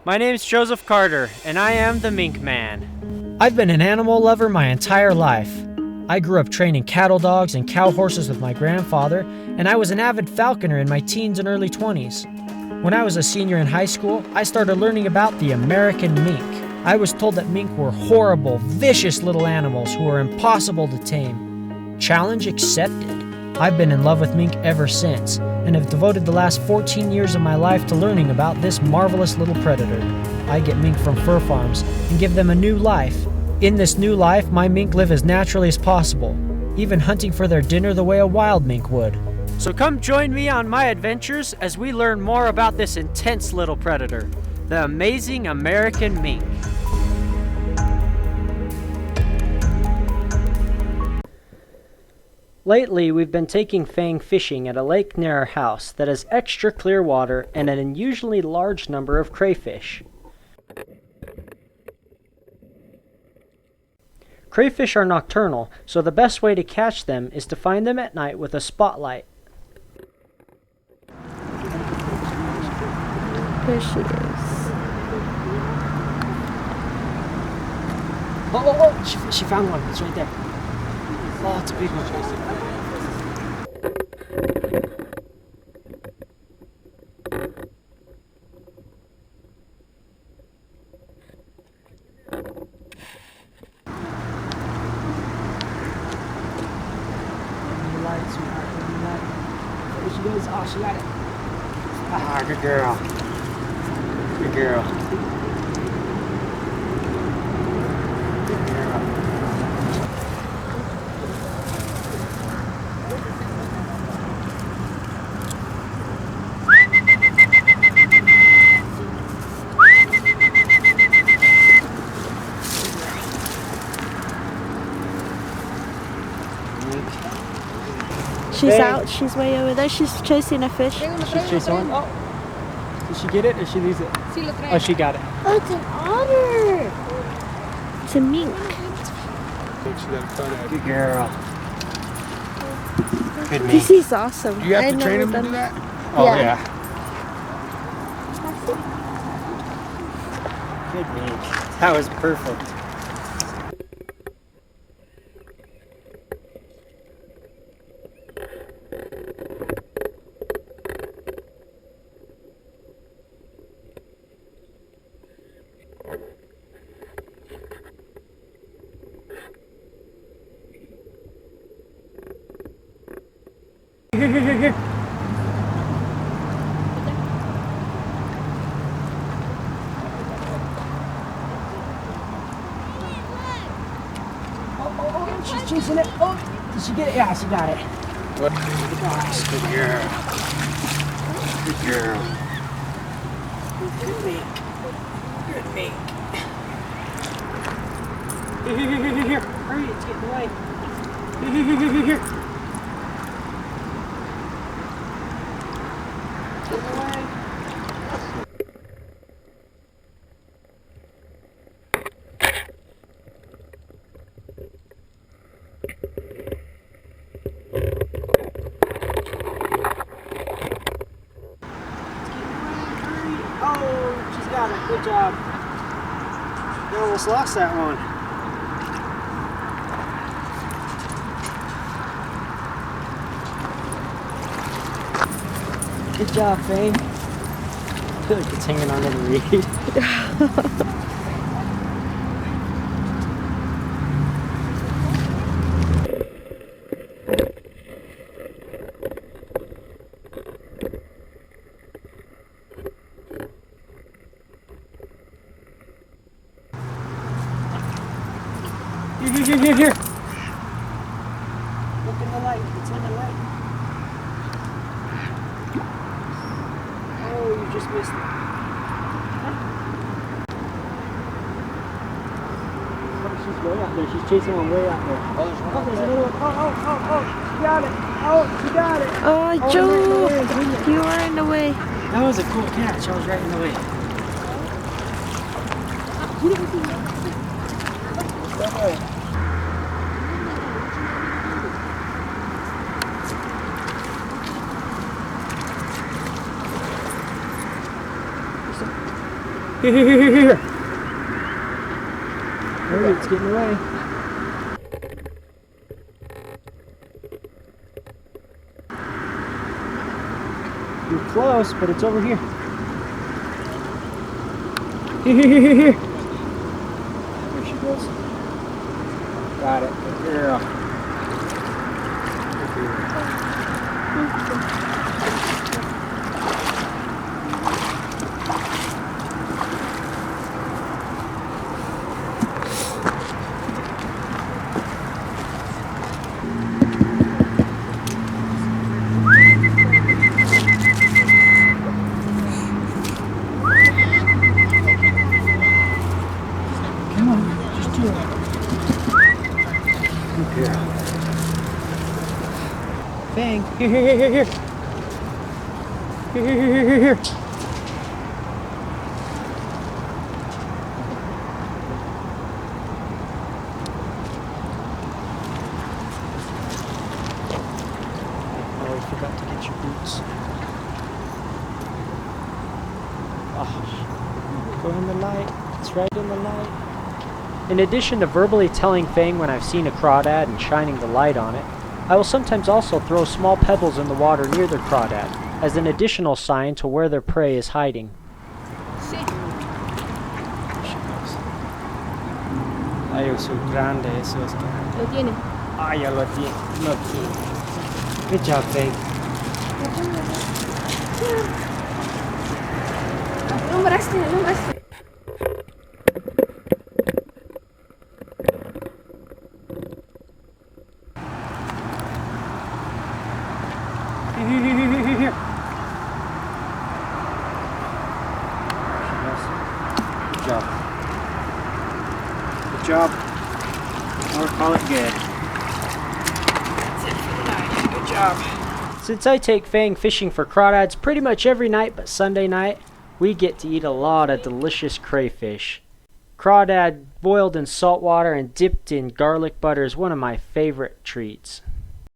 My name's Joseph Carter, and I am the Mink Man. I've been an animal lover my entire life. I grew up training cattle dogs and cow horses with my grandfather, and I was an avid falconer in my teens and early 20s. When I was a senior in high school, I started learning about the American mink. I was told that mink were horrible, vicious little animals who were impossible to tame. Challenge accepted. I've been in love with mink ever since, and have devoted the last 14 years of my life to learning about this marvelous little predator. I get mink from fur farms and give them a new life. In this new life, my mink live as naturally as possible, even hunting for their dinner the way a wild mink would. So come join me on my adventures as we learn more about this intense little predator, the amazing American mink. Lately, we've been taking Fang fishing at a lake near our house that has extra clear water and an unusually large number of crayfish. Crayfish are nocturnal, so the best way to catch them is to find them at night with a spotlight. There she is. Oh, she found one. It's right there. Oh, it's a big one. There she goes. Oh, she got it. Ah, good girl. Good girl. Good girl. She's out. She's way over there. She's chasing a fish. She's chasing one. Oh. Did she get it or did she lose it? Oh, she got it. Oh, it's an otter. It's a mink. Good girl. Good mink. This is awesome. You have to train him to do that? Oh, Yeah. yeah. Good mink. That was perfect. Here. Oh, she's chasing it. Oh, did she get it? Yeah, she got it. What? Nice, good girl. Good girl. Good mink. Good mink. Here. Hurry, it's getting away. Here. Oh, she's got it. Good job. You almost lost that one. Good job, Fang. I feel like it's hanging onto the reed. Here. Look in the light. It's in the light. Oh, you just missed it. Oh, she's way out there. She's chasing one way out there. Oh, there's another one. Oh. She got it. Oh, she got it. Oh, Joe, you are in the way. That was a cool catch. I was right in the way. That way. Here. Hurry, it's getting away. You're close, but it's over here. Here. There she goes. Got it. Good girl. Come on, just do it. Good girl. Fang, here. Here. Oh, I forgot to get your boots. Oh, go in the light. It's right in the light. In addition to verbally telling Fang when I've seen a crawdad and shining the light on it, I will sometimes also throw small pebbles in the water near the crawdad, as an additional sign to where their prey is hiding. Sí. Ay, eso es grande, eso es grande. Lo tiene. Ay, ya lo tiene. Lo tiene. Good job, Fang. Alumbraste. Here. Good job. Good job. Or call it good. Good job. Since I take Fang fishing for crawdads pretty much every night but Sunday night, we get to eat a lot of delicious crayfish. Crawdad boiled in salt water and dipped in garlic butter is one of my favorite treats.